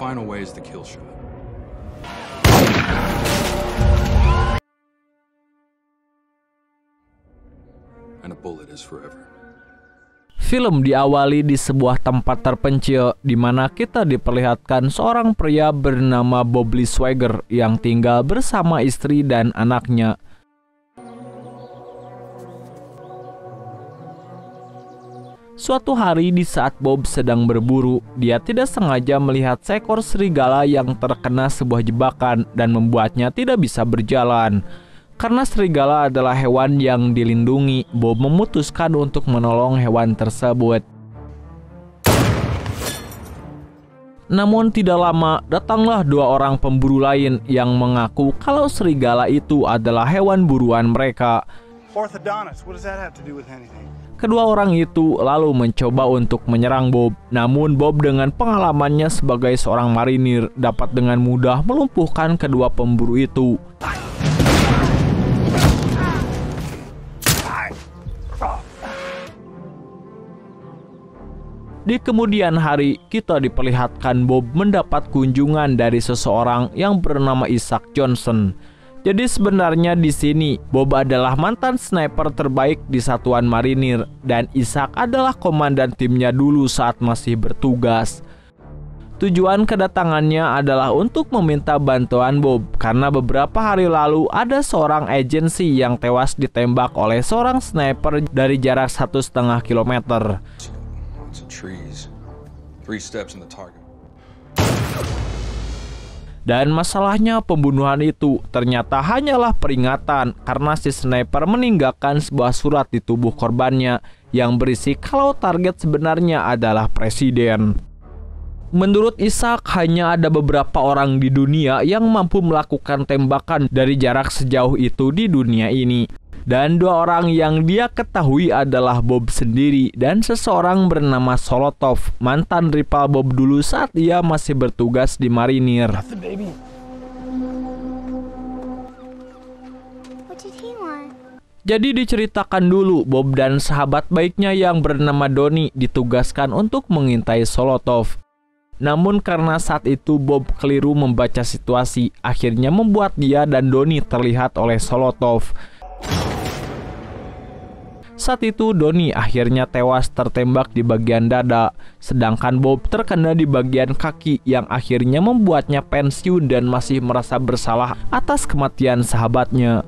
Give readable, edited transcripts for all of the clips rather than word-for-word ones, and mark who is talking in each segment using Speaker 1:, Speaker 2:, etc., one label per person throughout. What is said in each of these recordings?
Speaker 1: final way is the kill shot. And a bullet is forever.
Speaker 2: Film diawali di sebuah tempat terpencil di mana kita diperlihatkan seorang pria bernama Bob Lee Swagger yang tinggal bersama istri dan anaknya. Suatu hari di saat Bob sedang berburu, dia tidak sengaja melihat seekor serigala yang terkena sebuah jebakan dan membuatnya tidak bisa berjalan. Karena serigala adalah hewan yang dilindungi, Bob memutuskan untuk menolong hewan tersebut. Namun tidak lama, datanglah dua orang pemburu lain yang mengaku kalau serigala itu adalah hewan buruan mereka. Kedua orang itu lalu mencoba untuk menyerang Bob. Namun Bob dengan pengalamannya sebagai seorang marinir dapat dengan mudah melumpuhkan kedua pemburu itu. Di kemudian hari, kita diperlihatkan Bob mendapat kunjungan dari seseorang yang bernama Isaac Johnson. Jadi sebenarnya di sini Bob adalah mantan sniper terbaik di satuan marinir dan Isaac adalah komandan timnya dulu saat masih bertugas. Tujuan kedatangannya adalah untuk meminta bantuan Bob karena beberapa hari lalu ada seorang agensi yang tewas ditembak oleh seorang sniper dari jarak 1,5 kilometer. Dan masalahnya pembunuhan itu ternyata hanyalah peringatan karena si sniper meninggalkan sebuah surat di tubuh korbannya yang berisi kalau target sebenarnya adalah presiden. Menurut Isaac, hanya ada beberapa orang di dunia yang mampu melakukan tembakan dari jarak sejauh itu di dunia ini. Dan dua orang yang dia ketahui adalah Bob sendiri dan seseorang bernama Solotov, mantan rival Bob dulu saat ia masih bertugas di marinir. Jadi diceritakan dulu, Bob dan sahabat baiknya yang bernama Donnie ditugaskan untuk mengintai Solotov. Namun karena saat itu Bob keliru membaca situasi, akhirnya membuat dia dan Donnie terlihat oleh Solotov. Saat itu Donnie akhirnya tewas tertembak di bagian dada, sedangkan Bob terkena di bagian kaki yang akhirnya membuatnya pensiun dan masih merasa bersalah atas kematian sahabatnya.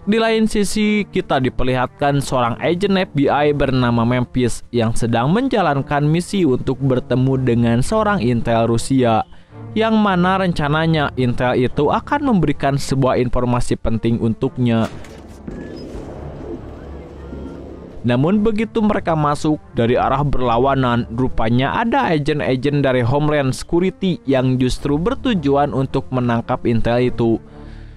Speaker 2: Di lain sisi, kita diperlihatkan seorang agen FBI bernama Memphis yang sedang menjalankan misi untuk bertemu dengan seorang intel Rusia, yang mana rencananya intel itu akan memberikan sebuah informasi penting untuknya. Namun begitu mereka masuk dari arah berlawanan, rupanya ada agen-agen dari Homeland Security yang justru bertujuan untuk menangkap intel itu.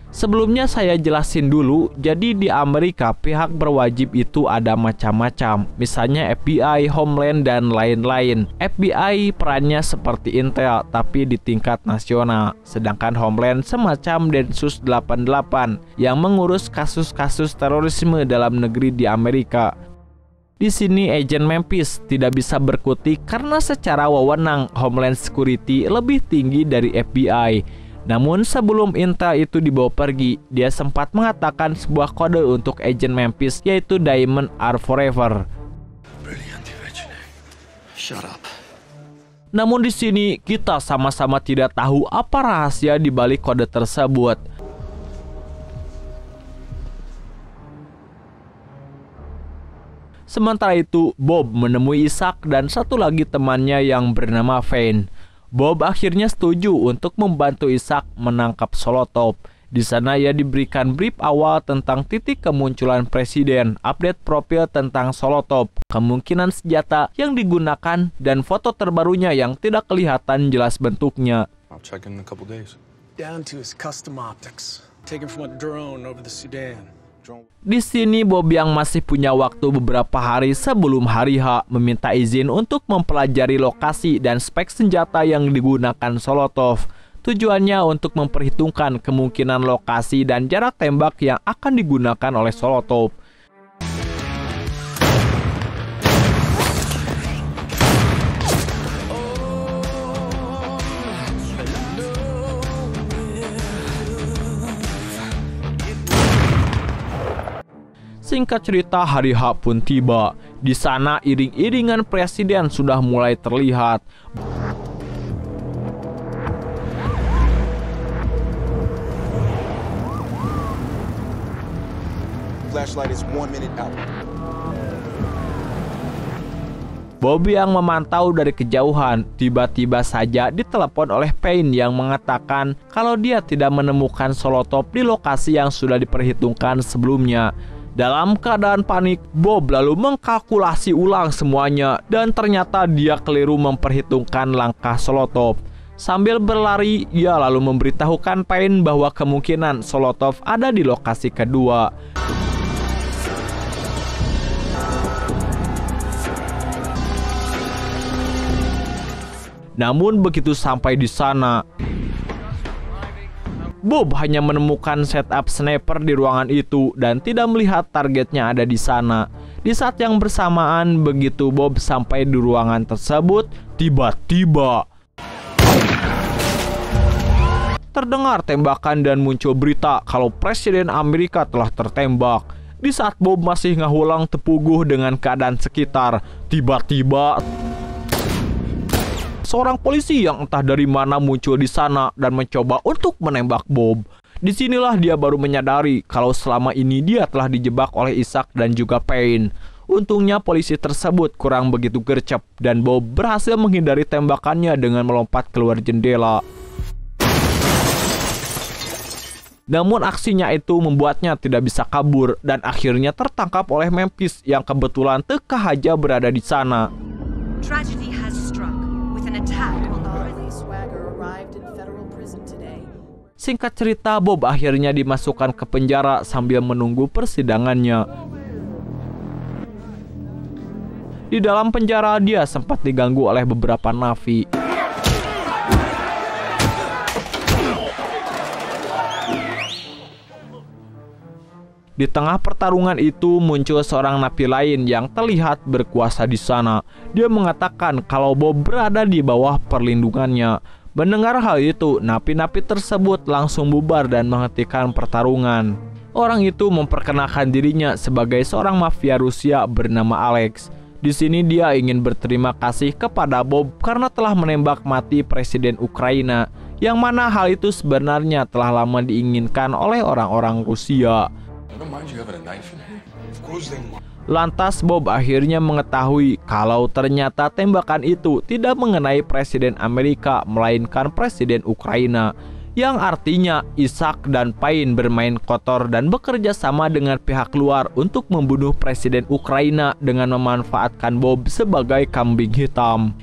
Speaker 2: Sebelumnya saya jelasin dulu, jadi di Amerika pihak berwajib itu ada macam-macam, misalnya FBI, Homeland, dan lain-lain. FBI perannya seperti Intel, tapi di tingkat nasional, sedangkan Homeland semacam Densus 88 yang mengurus kasus-kasus terorisme dalam negeri di Amerika. Di sini agen Memphis tidak bisa berkutik karena secara wewenang Homeland Security lebih tinggi dari FBI. Namun sebelum intel itu dibawa pergi, dia sempat mengatakan sebuah kode untuk agen Memphis, yaitu Diamond are forever. Namun di sini kita sama-sama tidak tahu apa rahasia di balik kode tersebut. Sementara itu, Bob menemui Isaac dan satu lagi temannya yang bernama Vane. Bob akhirnya setuju untuk membantu Isaac menangkap Solotov. Di sana ia diberikan brief awal tentang titik kemunculan presiden, update profil tentang Solotov, kemungkinan senjata yang digunakan, dan foto terbarunya yang tidak kelihatan jelas bentuknya. Di sini Bob yang masih punya waktu beberapa hari sebelum hari H meminta izin untuk mempelajari lokasi dan spek senjata yang digunakan Solotov. Tujuannya untuk memperhitungkan kemungkinan lokasi dan jarak tembak yang akan digunakan oleh Solotov. Singkat cerita, hari H pun tiba. Di sana iring-iringan presiden sudah mulai terlihat.
Speaker 3: Flashlight is 1 minute out.
Speaker 2: Bob yang memantau dari kejauhan tiba-tiba saja ditelepon oleh Payne yang mengatakan kalau dia tidak menemukan Solotov di lokasi yang sudah diperhitungkan sebelumnya. Dalam keadaan panik, Bob lalu mengkalkulasi ulang semuanya dan ternyata dia keliru memperhitungkan langkah Solotov. Sambil berlari, ia lalu memberitahukan Payne bahwa kemungkinan Solotov ada di lokasi kedua. Namun begitu sampai di sana, Bob hanya menemukan setup sniper di ruangan itu dan tidak melihat targetnya ada di sana. Di saat yang bersamaan, begitu Bob sampai di ruangan tersebut, tiba-tiba terdengar tembakan dan muncul berita kalau Presiden Amerika telah tertembak. Di saat Bob masih ngahulang tepuguh dengan keadaan sekitar, tiba-tiba seorang polisi yang entah dari mana muncul di sana dan mencoba untuk menembak Bob. Disinilah dia baru menyadari kalau selama ini dia telah dijebak oleh Isaac dan juga Payne. Untungnya polisi tersebut kurang begitu gercep dan Bob berhasil menghindari tembakannya dengan melompat keluar jendela. Namun aksinya itu membuatnya tidak bisa kabur dan akhirnya tertangkap oleh Memphis yang kebetulan teka aja berada di sana.
Speaker 4: Tragedy has struck with an attack on the
Speaker 2: Singkat cerita, Bob akhirnya dimasukkan ke penjara sambil menunggu persidangannya. Di dalam penjara, dia sempat diganggu oleh beberapa napi. Di tengah pertarungan itu muncul seorang napi lain yang terlihat berkuasa di sana. Dia mengatakan kalau Bob berada di bawah perlindungannya. Mendengar hal itu, napi-napi tersebut langsung bubar dan menghentikan pertarungan. Orang itu memperkenalkan dirinya sebagai seorang mafia Rusia bernama Alex. Di sini dia ingin berterima kasih kepada Bob karena telah menembak mati Presiden Ukraina, yang mana hal itu sebenarnya telah lama diinginkan oleh orang-orang Rusia. Lantas Bob akhirnya mengetahui kalau ternyata tembakan itu tidak mengenai Presiden Amerika melainkan Presiden Ukraina, yang artinya Isaac dan Payne bermain kotor dan bekerja sama dengan pihak luar untuk membunuh Presiden Ukraina dengan memanfaatkan Bob sebagai kambing hitam.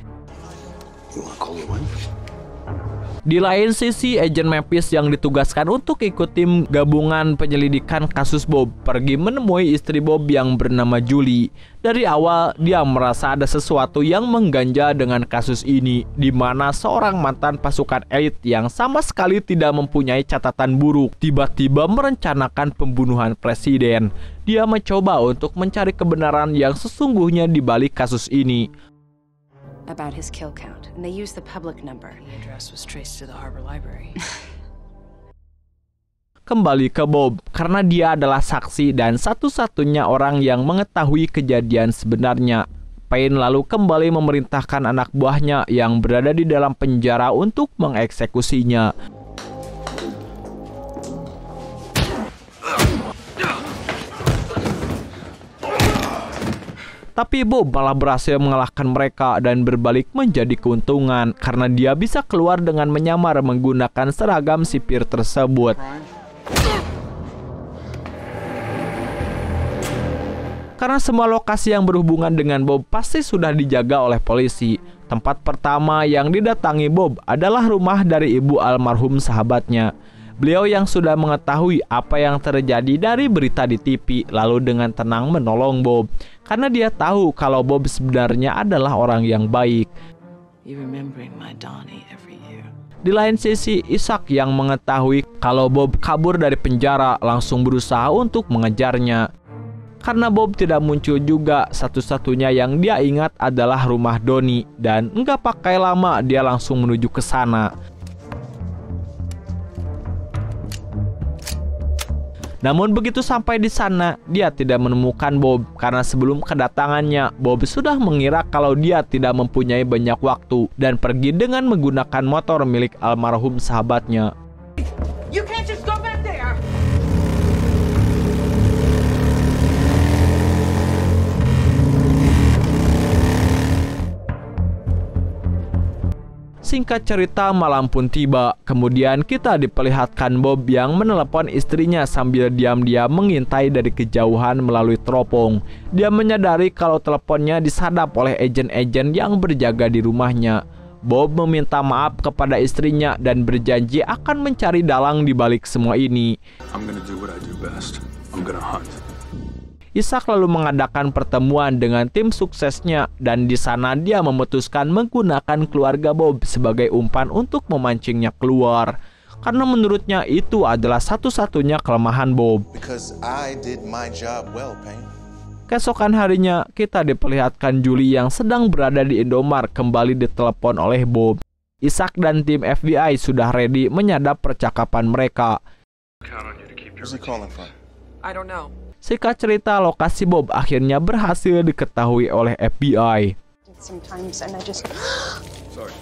Speaker 2: Di lain sisi, agen Memphis yang ditugaskan untuk ikut tim gabungan penyelidikan kasus Bob pergi menemui istri Bob yang bernama Julie. Dari awal, dia merasa ada sesuatu yang mengganjal dengan kasus ini, di mana seorang mantan pasukan elit yang sama sekali tidak mempunyai catatan buruk tiba-tiba merencanakan pembunuhan presiden. Dia mencoba untuk mencari kebenaran yang sesungguhnya di balik kasus ini.
Speaker 5: About his kill count, and they used the public number.
Speaker 4: The address was traced to the Harbor Library.
Speaker 2: Kembali ke Bob, karena dia adalah saksi dan satu-satunya orang yang mengetahui kejadian sebenarnya. Payne lalu kembali memerintahkan anak buahnya yang berada di dalam penjara untuk mengeksekusinya. Tapi Bob malah berhasil mengalahkan mereka dan berbalik menjadi keuntungan karena dia bisa keluar dengan menyamar menggunakan seragam sipir tersebut. Karena semua lokasi yang berhubungan dengan Bob pasti sudah dijaga oleh polisi. Tempat pertama yang didatangi Bob adalah rumah dari ibu almarhum sahabatnya. Beliau yang sudah mengetahui apa yang terjadi dari berita di TV lalu dengan tenang menolong Bob karena dia tahu kalau Bob sebenarnya adalah orang yang baik. Di lain sisi, Isaac yang mengetahui kalau Bob kabur dari penjara langsung berusaha untuk mengejarnya. Karena Bob tidak muncul juga, satu-satunya yang dia ingat adalah rumah Donnie dan nggak pakai lama dia langsung menuju ke sana. Namun begitu sampai di sana, dia tidak menemukan Bob karena sebelum kedatangannya, Bob sudah mengira kalau dia tidak mempunyai banyak waktu dan pergi dengan menggunakan motor milik almarhum sahabatnya.
Speaker 6: You can't just go back there.
Speaker 2: Singkat cerita, malam pun tiba. Kemudian kita diperlihatkan Bob yang menelepon istrinya sambil diam-diam mengintai dari kejauhan melalui teropong. Dia menyadari kalau teleponnya disadap oleh agen-agen yang berjaga di rumahnya. Bob meminta maaf kepada istrinya dan berjanji akan mencari dalang di balik semua ini.
Speaker 1: I'm gonna do what I do best. I'm gonna hunt.
Speaker 2: Ishak lalu mengadakan pertemuan dengan tim suksesnya dan di sana dia memutuskan menggunakan keluarga Bob sebagai umpan untuk memancingnya keluar. Karena menurutnya itu adalah satu-satunya kelemahan Bob.
Speaker 3: Because I did my job well, Payne.
Speaker 2: Keesokan harinya, kita diperlihatkan Julie yang sedang berada di Indomart kembali ditelepon oleh Bob. Ishak dan tim FBI sudah ready menyadap percakapan mereka.
Speaker 3: Where's he calling from?
Speaker 6: I don't know.
Speaker 2: Singkat cerita, lokasi Bob akhirnya berhasil diketahui oleh FBI.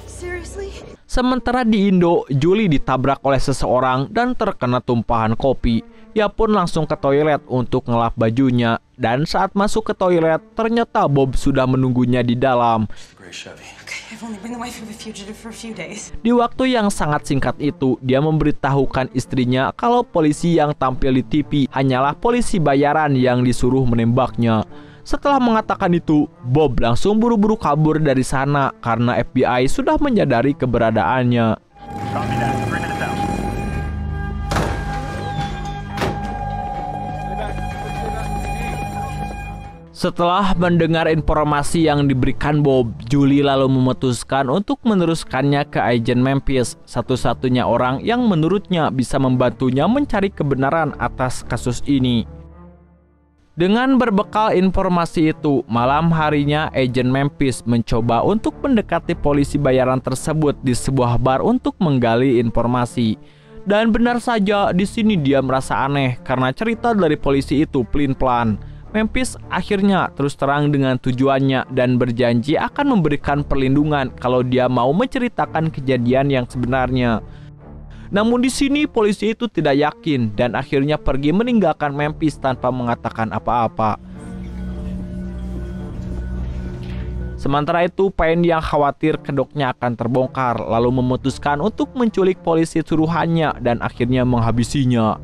Speaker 4: Seriously?
Speaker 2: Sementara di Indo, Julie ditabrak oleh seseorang dan terkena tumpahan kopi. Ia pun langsung ke toilet untuk ngelap bajunya. Dan saat masuk ke toilet, ternyata Bob sudah menunggunya di dalam.
Speaker 1: Gray Chevy.
Speaker 4: I've only been the wife of a fugitive for a few days.
Speaker 2: Di waktu yang sangat singkat itu, dia memberitahukan istrinya kalau polisi yang tampil di TV hanyalah polisi bayaran yang disuruh menembaknya. Setelah mengatakan itu, Bob langsung buru-buru kabur dari sana karena FBI sudah menyadari keberadaannya. Setelah mendengar informasi yang diberikan Bob, Julie lalu memutuskan untuk meneruskannya ke agen Memphis, satu-satunya orang yang menurutnya bisa membantunya mencari kebenaran atas kasus ini. Dengan berbekal informasi itu, malam harinya agen Memphis mencoba untuk mendekati polisi bayaran tersebut di sebuah bar untuk menggali informasi. Dan benar saja, di sini dia merasa aneh karena cerita dari polisi itu pelin-pelan. Memphis akhirnya terus terang dengan tujuannya dan berjanji akan memberikan perlindungan kalau dia mau menceritakan kejadian yang sebenarnya. Namun di sini polisi itu tidak yakin dan akhirnya pergi meninggalkan Memphis tanpa mengatakan apa-apa. Sementara itu, Payne yang khawatir kedoknya akan terbongkar lalu memutuskan untuk menculik polisi suruhannya dan akhirnya menghabisinya.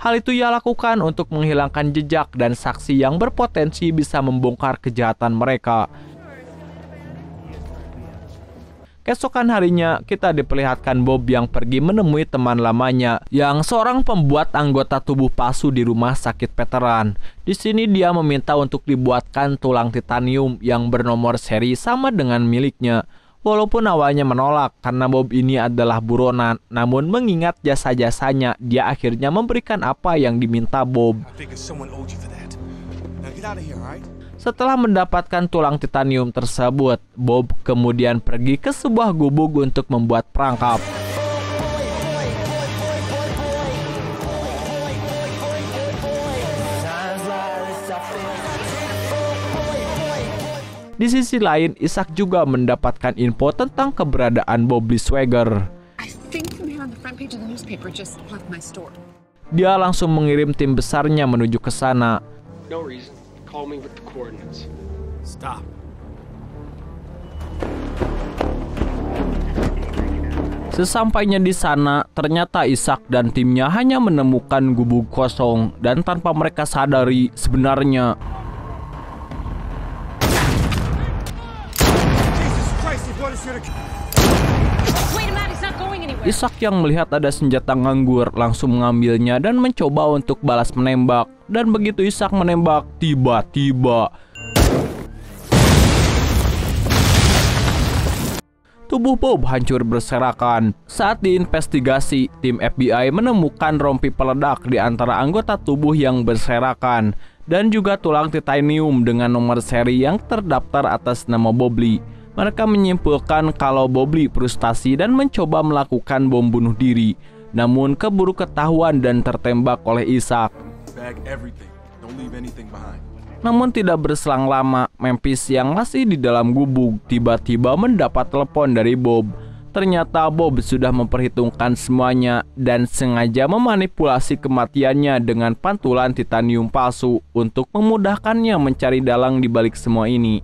Speaker 2: Hal itu ia lakukan untuk menghilangkan jejak dan saksi yang berpotensi bisa membongkar kejahatan mereka. Keesokan harinya, kita diperlihatkan Bob yang pergi menemui teman lamanya yang seorang pembuat anggota tubuh palsu di rumah sakit veteran. Di sini dia meminta untuk dibuatkan tulang titanium yang bernomor seri sama dengan miliknya. Walaupun awalnya menolak karena Bob ini adalah buronan, namun mengingat jasa-jasanya, dia akhirnya memberikan apa yang diminta Bob. Setelah mendapatkan tulang titanium tersebut, Bob kemudian pergi ke sebuah gubuk untuk membuat perangkap. Di sisi lain, Ishak juga mendapatkan info tentang keberadaan Bobby Swagger. Dia langsung mengirim tim besarnya menuju ke sana. Sesampainya di sana, ternyata Ishak dan timnya hanya menemukan gubuk kosong dan tanpa mereka sadari sebenarnya Ishak yang melihat ada senjata nganggur langsung mengambilnya dan mencoba untuk balas menembak. Dan begitu Ishak menembak, tiba-tiba tubuh Bob hancur berserakan. Saat diinvestigasi, tim FBI menemukan rompi peledak di antara anggota tubuh yang berserakan dan juga tulang titanium dengan nomor seri yang terdaftar atas nama Bobby. Mereka menyimpulkan kalau Bobley frustasi dan mencoba melakukan bom bunuh diri, namun keburu ketahuan dan tertembak oleh Isaac.
Speaker 1: Bag everything. Don't leave anything behind.
Speaker 2: Namun tidak berselang lama, Memphis yang masih di dalam gubuk tiba-tiba mendapat telepon dari Bob. Ternyata Bob sudah memperhitungkan semuanya dan sengaja memanipulasi kematiannya dengan pantulan titanium palsu untuk memudahkannya mencari dalang di balik semua ini.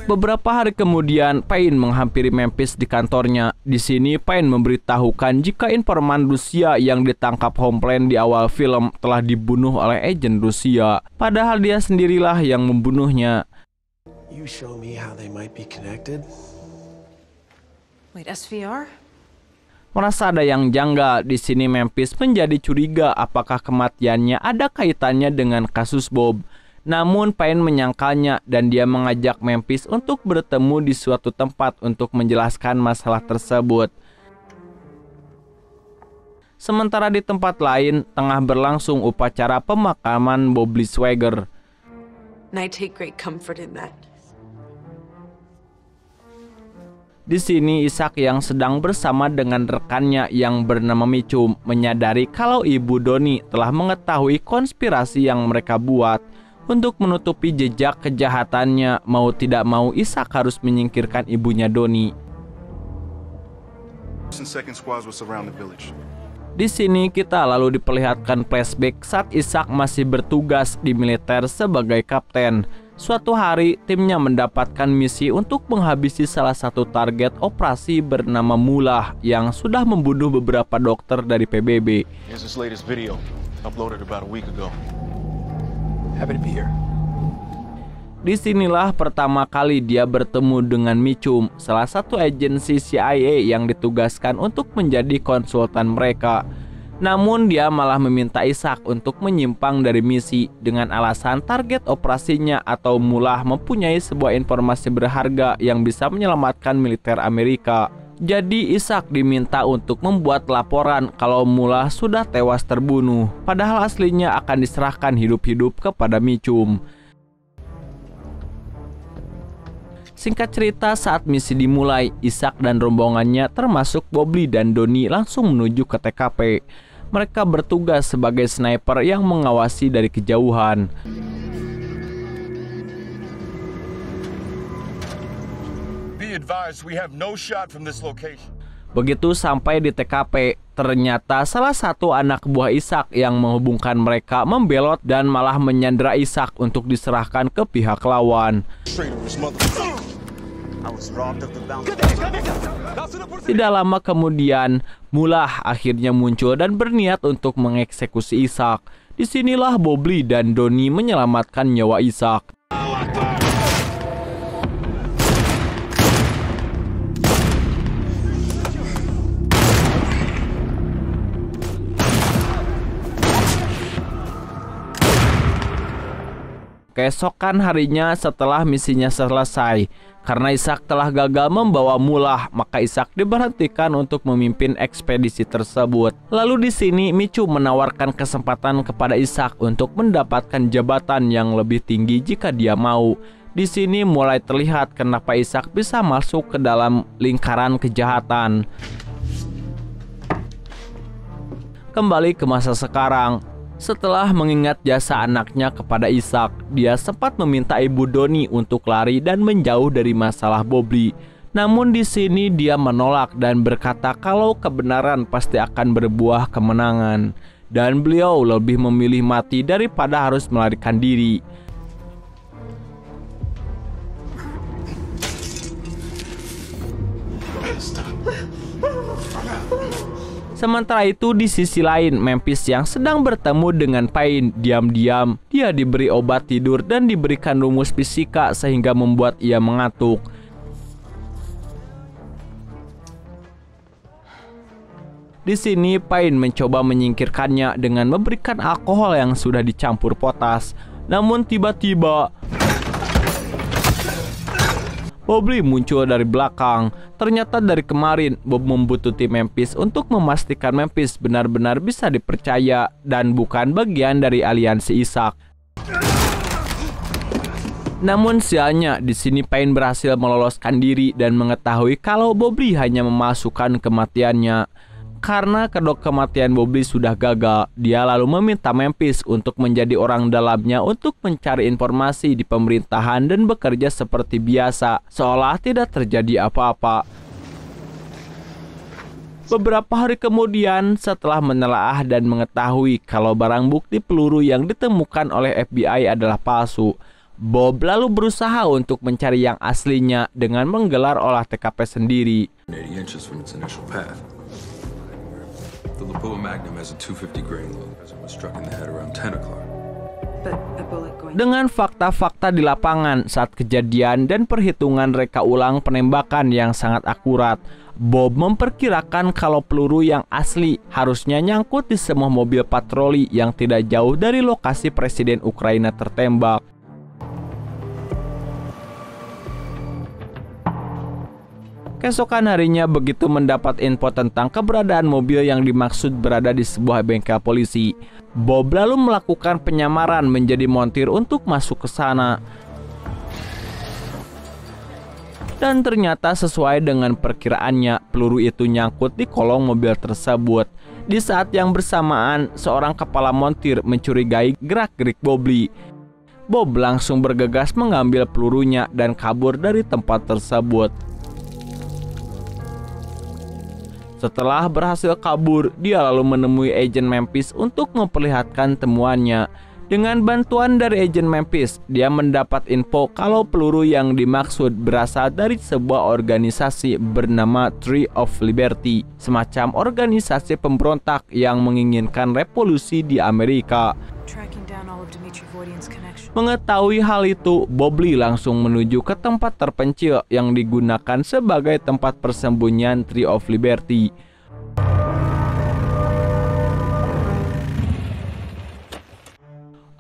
Speaker 2: Beberapa hari kemudian, Payne menghampiri Memphis di kantornya. Di sini, Payne memberitahukan jika informan Rusia yang ditangkap Homeland di awal film telah dibunuh oleh agen Rusia. Padahal dia sendirilah yang membunuhnya.
Speaker 7: You show me how they might be connected.
Speaker 6: Wait, SVR?
Speaker 2: Merasa ada yang janggal, di sini Memphis menjadi curiga apakah kematiannya ada kaitannya dengan kasus Bob. Namun Payne menyangkalnya dan dia mengajak Memphis untuk bertemu di suatu tempat untuk menjelaskan masalah tersebut. Sementara di tempat lain tengah berlangsung upacara pemakaman Bobley Swagger.
Speaker 6: And I take great comfort in that.
Speaker 2: Di sini Isaac yang sedang bersama dengan rekannya yang bernama Mitchum menyadari kalau Ibu Donnie telah mengetahui konspirasi yang mereka buat. Untuk menutupi jejak kejahatannya, mau tidak mau Isaac harus menyingkirkan ibunya Donnie. Di sini kita lalu diperlihatkan flashback saat Isaac masih bertugas di militer sebagai kapten. Suatu hari, timnya mendapatkan misi untuk menghabisi salah satu target operasi bernama Mullah yang sudah membunuh beberapa dokter dari PBB.
Speaker 3: Here's his latest video, uploaded about a week ago.
Speaker 1: Happy to be here.
Speaker 2: Disinilah pertama kali dia bertemu dengan Mitchum, salah satu agensi CIA yang ditugaskan untuk menjadi konsultan mereka. Namun dia malah meminta Isaac untuk menyimpang dari misi dengan alasan target operasinya atau Mullah mempunyai sebuah informasi berharga yang bisa menyelamatkan militer Amerika. Jadi Isaac diminta untuk membuat laporan kalau Mullah sudah tewas terbunuh, padahal aslinya akan diserahkan hidup-hidup kepada Mitchum. Singkat cerita, saat misi dimulai, Isaac dan rombongannya termasuk Bobley dan Donnie langsung menuju ke TKP. Mereka bertugas sebagai sniper yang mengawasi dari kejauhan.
Speaker 3: Be advised, we have no shot from this location.
Speaker 2: Begitu sampai di TKP, ternyata salah satu anak buah Isaac yang menghubungkan mereka membelot dan malah menyandera Isaac untuk diserahkan ke pihak lawan. Tidak lama kemudian, Mullah akhirnya muncul dan berniat untuk mengeksekusi Isaac. Disinilah Bobley dan Donnie menyelamatkan nyawa Isaac. Keesokan harinya setelah misinya selesai, karena Isaac telah gagal membawa Mullah, maka Isaac diberhentikan untuk memimpin ekspedisi tersebut. Lalu di sini Mitchum menawarkan kesempatan kepada Isaac untuk mendapatkan jabatan yang lebih tinggi jika dia mau. Di sini mulai terlihat kenapa Isaac bisa masuk ke dalam lingkaran kejahatan. Kembali ke masa sekarang. Setelah mengingat jasa anaknya kepada Isaac, dia sempat meminta Ibu Donnie untuk lari dan menjauh dari masalah Bobley. Namun di sini dia menolak dan berkata kalau kebenaran pasti akan berbuah kemenangan. Dan beliau lebih memilih mati daripada harus melarikan diri. Sementara itu di sisi lain, Memphis yang sedang bertemu dengan Payne diam-diam. Dia diberi obat tidur dan diberikan rumus fisika sehingga membuat ia mengantuk. Di sini Payne mencoba menyingkirkannya dengan memberikan alkohol yang sudah dicampur potas. Namun tiba-tiba Bobley muncul dari belakang. Ternyata dari kemarin Bob membutuhkan Memphis untuk memastikan Memphis benar-benar bisa dipercaya dan bukan bagian dari aliansi Isaac. Namun sialnya, di sini Payne berhasil meloloskan diri dan mengetahui kalau Bobby hanya memasukkan kematiannya. Karena kedok kematian Bobby sudah gagal, dia lalu meminta Memphis untuk menjadi orang dalamnya untuk mencari informasi di pemerintahan dan bekerja seperti biasa, seolah tidak terjadi apa-apa. Beberapa hari kemudian, setelah menelaah dan mengetahui kalau barang bukti peluru yang ditemukan oleh FBI adalah palsu, Bob lalu berusaha untuk mencari yang aslinya dengan menggelar olah TKP sendiri.
Speaker 1: 80 inches from its initial path. The Lapua Magnum has a .250 grain load. It was struck in the head around 10 o'clock.
Speaker 6: But a bullet going...
Speaker 2: Dengan fakta-fakta di lapangan saat kejadian dan perhitungan reka ulang penembakan yang sangat akurat, Bob memperkirakan kalau peluru yang asli harusnya nyangkut di semua mobil patroli yang tidak jauh dari lokasi Presiden Ukraina tertembak. Keesokan harinya, begitu mendapat info tentang keberadaan mobil yang dimaksud berada di sebuah bengkel polisi, Bob lalu melakukan penyamaran menjadi montir untuk masuk ke sana. Dan ternyata sesuai dengan perkiraannya, peluru itu nyangkut di kolong mobil tersebut. Di saat yang bersamaan, seorang kepala montir mencurigai gerak-gerik Bobby. Bob langsung bergegas mengambil pelurunya dan kabur dari tempat tersebut. Setelah berhasil kabur, dia lalu menemui agen Memphis untuk memperlihatkan temuannya. Dengan bantuan dari agen Memphis, dia mendapat info kalau peluru yang dimaksud berasal dari sebuah organisasi bernama Tree of Liberty, semacam organisasi pemberontak yang menginginkan revolusi di Amerika. Mengetahui hal itu, Bobby langsung menuju ke tempat terpencil yang digunakan sebagai tempat persembunyian Tree of Liberty.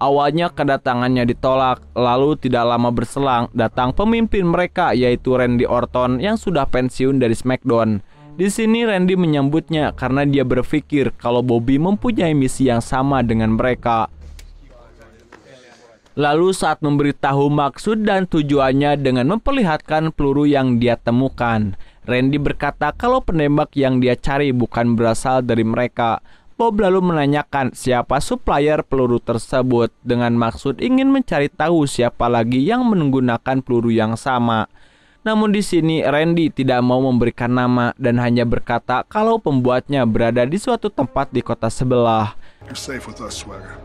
Speaker 2: Awalnya kedatangannya ditolak, lalu tidak lama berselang datang pemimpin mereka yaitu Randy Orton yang sudah pensiun dari SmackDown. Di sini Randy menyambutnya karena dia berpikir kalau Bobby mempunyai misi yang sama dengan mereka. Lalu saat memberitahu maksud dan tujuannya dengan memperlihatkan peluru yang dia temukan, Randy berkata kalau penembak yang dia cari bukan berasal dari mereka. Bob lalu menanyakan siapa supplier peluru tersebut dengan maksud ingin mencari tahu siapa lagi yang menggunakan peluru yang sama. Namun di sini Randy tidak mau memberikan nama dan hanya berkata kalau pembuatnya berada di suatu tempat di kota sebelah.
Speaker 8: You're safe with us, Swagger.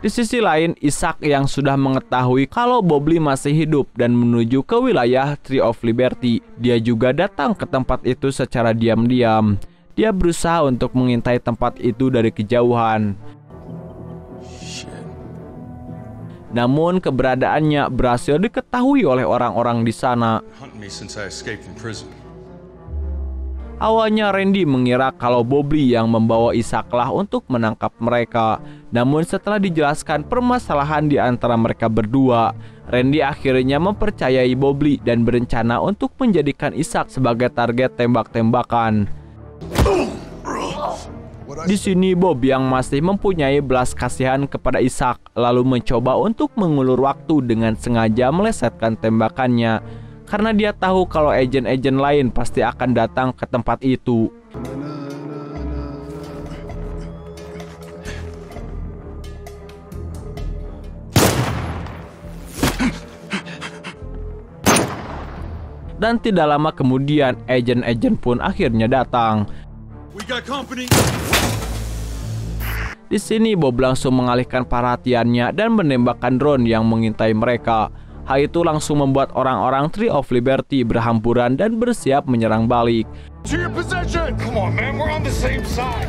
Speaker 2: Di sisi lain, Isaac yang sudah mengetahui kalau Bobby masih hidup dan menuju ke wilayah Tree of Liberty. Dia juga datang ke tempat itu secara diam-diam. Dia berusaha untuk mengintai tempat itu dari kejauhan. Namun keberadaannya berhasil diketahui oleh orang-orang di sana. Awalnya Randy mengira kalau Bobby yang membawa Isaac lah untuk menangkap mereka. Namun setelah dijelaskan permasalahan di antara mereka berdua, Randy akhirnya mempercayai Bobby dan berencana untuk menjadikan Isaac sebagai target tembak-tembakan. Di sini Bob yang masih mempunyai belas kasihan kepada Isaac lalu mencoba untuk mengulur waktu dengan sengaja melesetkan tembakannya. Karena dia tahu kalau agen-agen lain pasti akan datang ke tempat itu. Dan tidak lama kemudian, agen-agen pun akhirnya datang. Di sini Bob langsung mengalihkan perhatiannya dan menembakkan drone yang mengintai mereka. Hal itu langsung membuat orang-orang Tree of Liberty berhamburan dan bersiap menyerang balik.
Speaker 3: To your position! Come on, man, we're on the same side.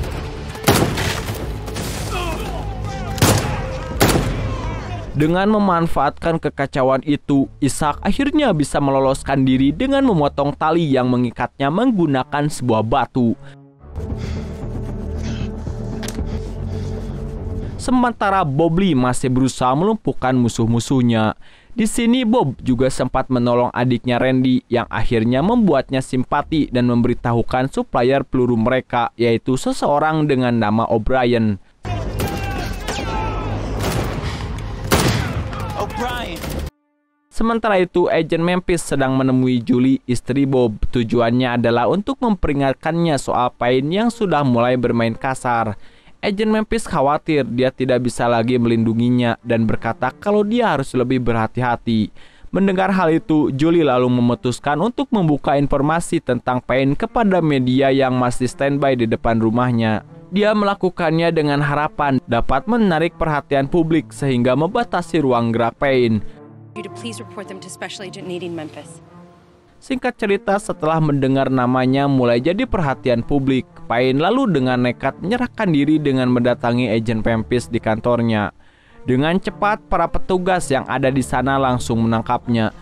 Speaker 2: Dengan memanfaatkan kekacauan itu, Isaac akhirnya bisa meloloskan diri dengan memotong tali yang mengikatnya menggunakan sebuah batu. Sementara Bobby masih berusaha melumpuhkan musuh-musuhnya. Di sini Bob juga sempat menolong adiknya Randy yang akhirnya membuatnya simpati dan memberitahukan supplier peluru mereka, yaitu seseorang dengan nama O'Brien. Sementara itu, Agent Memphis sedang menemui Julie, istri Bob. Tujuannya adalah untuk memperingatkannya soal Payne yang sudah mulai bermain kasar. Agent Memphis khawatir dia tidak bisa lagi melindunginya dan berkata kalau dia harus lebih berhati-hati. Mendengar hal itu, Julie lalu memutuskan untuk membuka informasi tentang Payne kepada media yang masih standby di depan rumahnya. Dia melakukannya dengan harapan dapat menarik perhatian publik sehingga membatasi ruang gerak Payne. Singkat cerita, setelah mendengar namanya mulai jadi perhatian publik, Payne lalu dengan nekat menyerahkan diri dengan mendatangi Agent Memphis di kantornya. Dengan cepat, para petugas yang ada di sana langsung menangkapnya.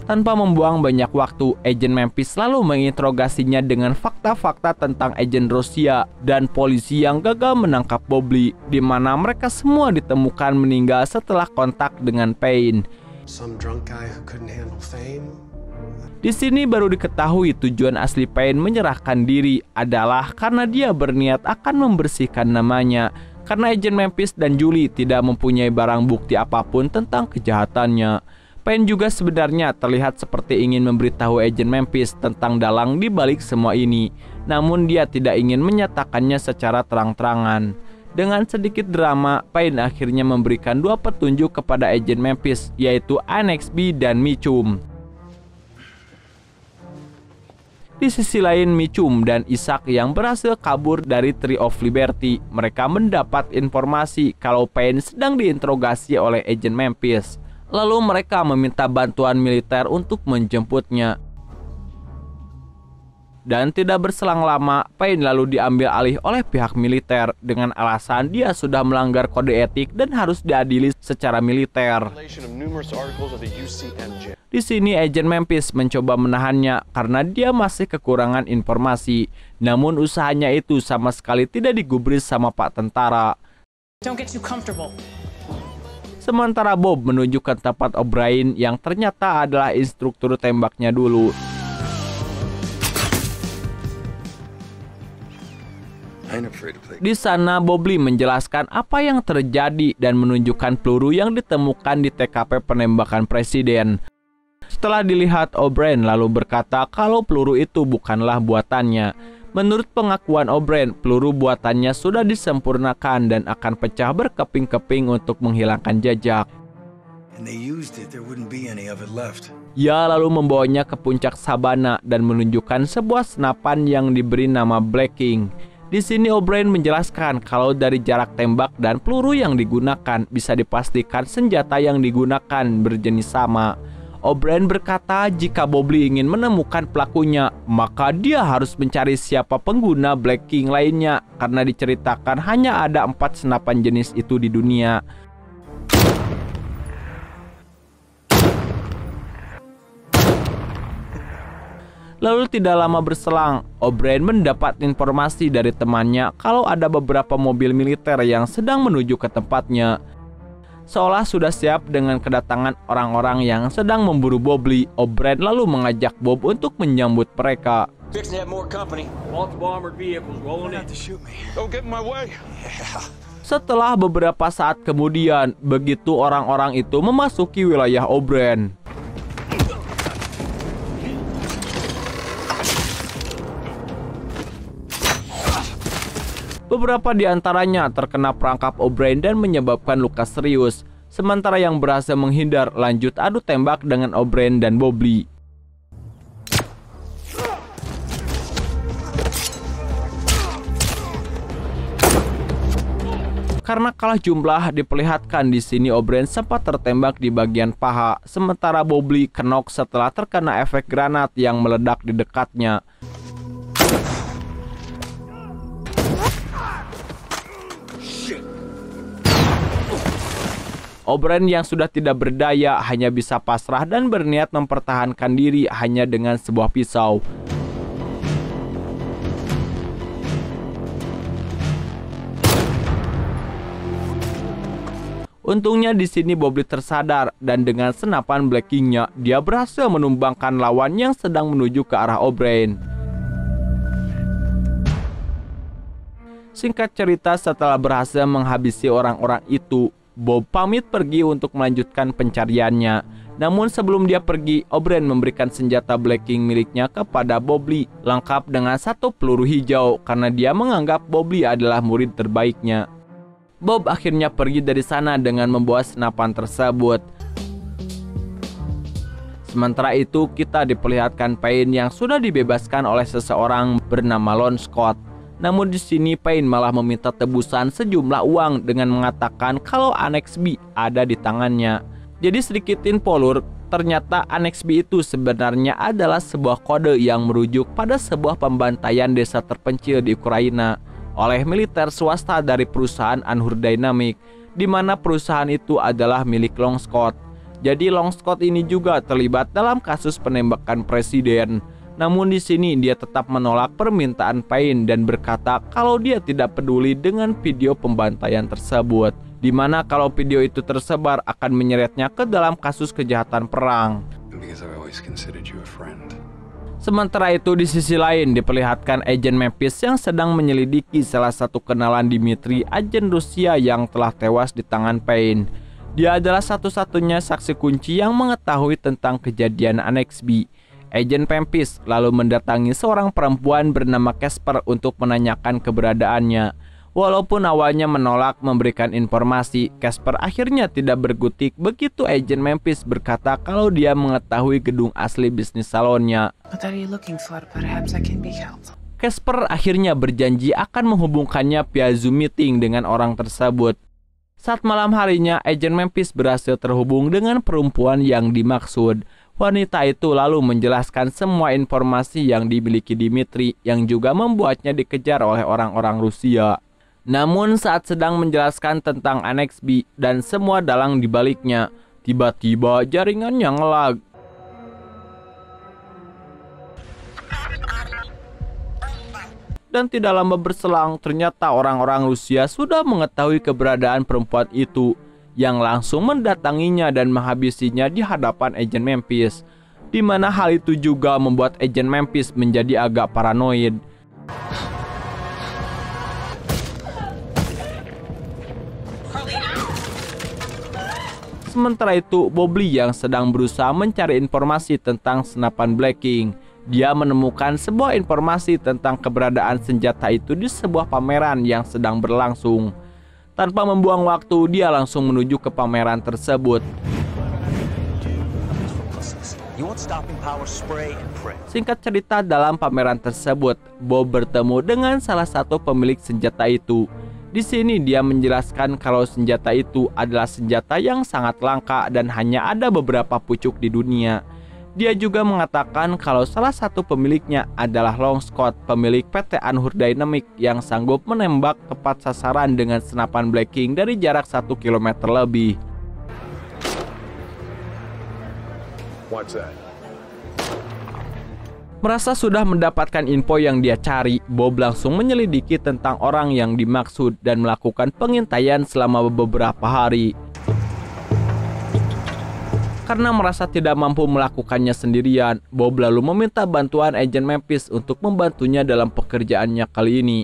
Speaker 2: Tanpa membuang banyak waktu, Agent Memphis lalu menginterogasinya dengan fakta-fakta tentang agen Rusia dan polisi yang gagal menangkap Bobley, di mana mereka semua ditemukan meninggal setelah kontak dengan Payne. Di sini baru diketahui tujuan asli Payne menyerahkan diri adalah karena dia berniat akan membersihkan namanya, karena Agent Memphis dan Julie tidak mempunyai barang bukti apapun tentang kejahatannya. Payne juga sebenarnya terlihat seperti ingin memberitahu Agent Memphis tentang dalang di balik semua ini, namun dia tidak ingin menyatakannya secara terang-terangan. Dengan sedikit drama, Payne akhirnya memberikan 2 petunjuk kepada Agent Memphis, yaitu Annex B dan Mitchum. Di sisi lain, Mitchum dan Isaac yang berhasil kabur dari Tree of Liberty, mereka mendapat informasi kalau Payne sedang diinterogasi oleh Agent Memphis. Lalu mereka meminta bantuan militer untuk menjemputnya. Dan tidak berselang lama, Payne lalu diambil alih oleh pihak militer dengan alasan dia sudah melanggar kode etik dan harus diadili secara militer. Di sini Agent Memphis mencoba menahannya karena dia masih kekurangan informasi. Namun usahanya itu sama sekali tidak digubris sama Pak Tentara. Sementara Bob menuju ke tempat O'Brien yang ternyata adalah instruktur tembaknya dulu. Di sana Bobley menjelaskan apa yang terjadi dan menunjukkan peluru yang ditemukan di TKP penembakan presiden. Setelah dilihat, O'Brien lalu berkata kalau peluru itu bukanlah buatannya. Menurut pengakuan O'Brien, peluru buatannya sudah disempurnakan dan akan pecah berkeping-keping untuk menghilangkan jejak. Ia lalu membawanya ke puncak sabana dan menunjukkan sebuah senapan yang diberi nama Black King. Di sini O'Brien menjelaskan kalau dari jarak tembak dan peluru yang digunakan bisa dipastikan senjata yang digunakan berjenis sama. O'Brien berkata jika Bobley ingin menemukan pelakunya, maka dia harus mencari siapa pengguna Black King lainnya karena diceritakan hanya ada 4 senapan jenis itu di dunia. Lalu tidak lama berselang, O'Brien mendapat informasi dari temannya kalau ada beberapa mobil militer yang sedang menuju ke tempatnya. Seolah sudah siap dengan kedatangan orang-orang yang sedang memburu Bobley, O'Brien lalu mengajak Bob untuk menyambut mereka. Setelah beberapa saat kemudian, begitu orang-orang itu memasuki wilayah O'Brien. Beberapa di antaranya terkena perangkap O'Brien dan menyebabkan luka serius, sementara yang berhasil menghindar lanjut adu tembak dengan O'Brien dan Bobley. Karena kalah jumlah, diperlihatkan di sini O'Brien sempat tertembak di bagian paha, sementara Bobley kenok setelah terkena efek granat yang meledak di dekatnya. O'Brien yang sudah tidak berdaya hanya bisa pasrah dan berniat mempertahankan diri hanya dengan sebuah pisau. Untungnya di sini Bobley tersadar dan dengan senapan Black King-nya dia berhasil menumbangkan lawan yang sedang menuju ke arah O'Brien. Singkat cerita, setelah berhasil menghabisi orang-orang itu, Bob pamit pergi untuk melanjutkan pencariannya. Namun sebelum dia pergi, O'Brien memberikan senjata Black King miliknya kepada Bob Lee, lengkap dengan 1 peluru hijau karena dia menganggap Bob Lee adalah murid terbaiknya. Bob akhirnya pergi dari sana dengan membawa senapan tersebut. Sementara itu, kita diperlihatkan Payne yang sudah dibebaskan oleh seseorang bernama Lon Scott. Namun di sini Payne malah meminta tebusan sejumlah uang dengan mengatakan kalau Annex B ada di tangannya. Jadi sedikit info lur, ternyata Annex B itu sebenarnya adalah sebuah kode yang merujuk pada sebuah pembantaian desa terpencil di Ukraina oleh militer swasta dari perusahaan Anhur Dynamic, di mana perusahaan itu adalah milik Long Scott. Jadi Long Scott ini juga terlibat dalam kasus penembakan presiden. Namun di sini dia tetap menolak permintaan Payne dan berkata kalau dia tidak peduli dengan video pembantaian tersebut, di mana kalau video itu tersebar akan menyeretnya ke dalam kasus kejahatan perang. Sementara itu di sisi lain diperlihatkan agen Memphis yang sedang menyelidiki salah satu kenalan Dimitri, agen Rusia yang telah tewas di tangan Payne. Dia adalah satu-satunya saksi kunci yang mengetahui tentang kejadian Annex B. Agen Memphis lalu mendatangi seorang perempuan bernama Casper untuk menanyakan keberadaannya. Walaupun awalnya menolak memberikan informasi, Casper akhirnya tidak berkutik begitu agen Memphis berkata kalau dia mengetahui gedung asli bisnis salonnya. Casper akhirnya berjanji akan menghubungkannya via Zoom meeting dengan orang tersebut. Saat malam harinya, agen Memphis berhasil terhubung dengan perempuan yang dimaksud. Wanita itu lalu menjelaskan semua informasi yang dimiliki Dimitri yang juga membuatnya dikejar oleh orang-orang Rusia. Namun saat sedang menjelaskan tentang Annex B dan semua dalang di baliknya, tiba-tiba jaringannya ngelag. Dan tidak lama berselang, ternyata orang-orang Rusia sudah mengetahui keberadaan perempuan itu, yang langsung mendatanginya dan menghabisinya di hadapan agen Memphis, di mana hal itu juga membuat agen Memphis menjadi agak paranoid. Sementara itu, Bob Lee yang sedang berusaha mencari informasi tentang senapan Black King, dia menemukan sebuah informasi tentang keberadaan senjata itu di sebuah pameran yang sedang berlangsung. Tanpa membuang waktu, dia langsung menuju ke pameran tersebut. Singkat cerita, dalam pameran tersebut, Bob bertemu dengan salah satu pemilik senjata itu. Di sini dia menjelaskan kalau senjata itu adalah senjata yang sangat langka dan hanya ada beberapa pucuk di dunia. Dia juga mengatakan kalau salah satu pemiliknya adalah Long Scott, pemilik PT Anhur Dynamic yang sanggup menembak tepat sasaran dengan senapan Black King dari jarak 1 km lebih.
Speaker 3: What's that?
Speaker 2: Merasa sudah mendapatkan info yang dia cari, Bob langsung menyelidiki tentang orang yang dimaksud dan melakukan pengintaian selama beberapa hari. Karena merasa tidak mampu melakukannya sendirian, Bob lalu meminta bantuan agen Memphis untuk membantunya dalam pekerjaannya kali ini.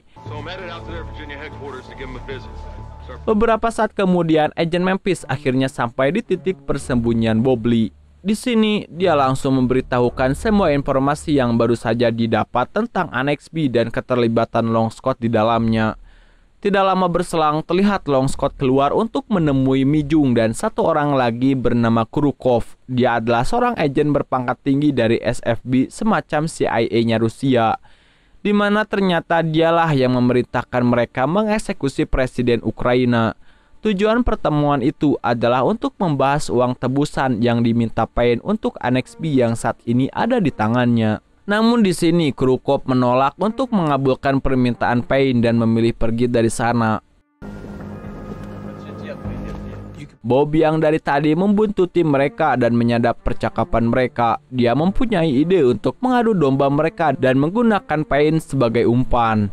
Speaker 2: Beberapa saat kemudian, agen Memphis akhirnya sampai di titik persembunyian Bob Lee. Di sini, dia langsung memberitahukan semua informasi yang baru saja didapat tentang Annex B dan keterlibatan Long Scott di dalamnya. Tidak lama berselang, terlihat Long Scott keluar untuk menemui Mi Jung dan satu orang lagi bernama Krukov. Dia adalah seorang agen berpangkat tinggi dari SFB, semacam CIA-nya Rusia, di mana ternyata dialah yang memerintahkan mereka mengeksekusi Presiden Ukraina. Tujuan pertemuan itu adalah untuk membahas uang tebusan yang diminta Payne untuk Annex B yang saat ini ada di tangannya. Namun di sini Krukov menolak untuk mengabulkan permintaan Payne dan memilih pergi dari sana. Bob yang dari tadi membuntuti mereka dan menyadap percakapan mereka, dia mempunyai ide untuk mengadu domba mereka dan menggunakan Payne sebagai umpan.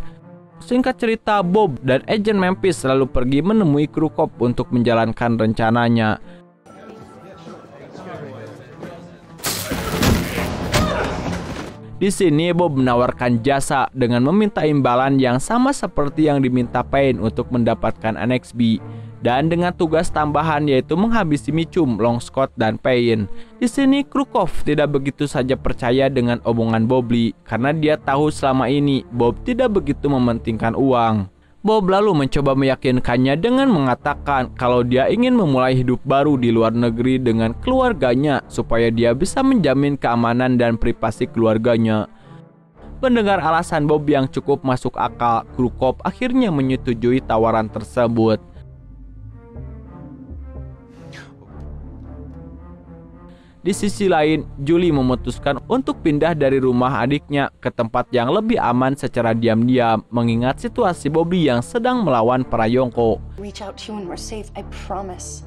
Speaker 2: Singkat cerita, Bob dan agen Memphis lalu pergi menemui Krukov untuk menjalankan rencananya. Di sini Bob menawarkan jasa dengan meminta imbalan yang sama seperti yang diminta Payne untuk mendapatkan Annex B. dan dengan tugas tambahan yaitu menghabisi Mitchum, Long Scott, dan Payne. Di sini Krukov tidak begitu saja percaya dengan omongan Bobby karena dia tahu selama ini Bob tidak begitu mementingkan uang. Bob lalu mencoba meyakinkannya dengan mengatakan kalau dia ingin memulai hidup baru di luar negeri dengan keluarganya supaya dia bisa menjamin keamanan dan privasi keluarganya. Mendengar alasan Bob yang cukup masuk akal, Krukov akhirnya menyetujui tawaran tersebut. Di sisi lain, Julie memutuskan untuk pindah dari rumah adiknya ke tempat yang lebih aman secara diam-diam, mengingat situasi Bobby yang sedang melawan para Yonko.
Speaker 6: Reach out to you when we're safe, I promise.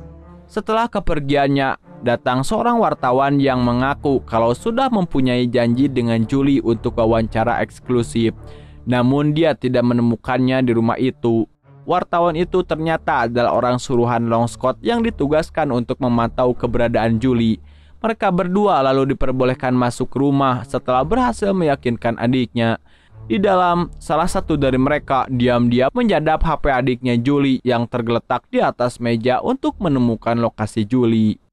Speaker 2: Setelah kepergiannya, datang seorang wartawan yang mengaku kalau sudah mempunyai janji dengan Julie untuk wawancara eksklusif. Namun dia tidak menemukannya di rumah itu. Wartawan itu ternyata adalah orang suruhan Long Scott yang ditugaskan untuk memantau keberadaan Julie. Mereka berdua lalu diperbolehkan masuk rumah setelah berhasil meyakinkan adiknya. Di dalam, salah satu dari mereka diam-diam menjadap HP adiknya Julie yang tergeletak di atas meja untuk menemukan lokasi Julie.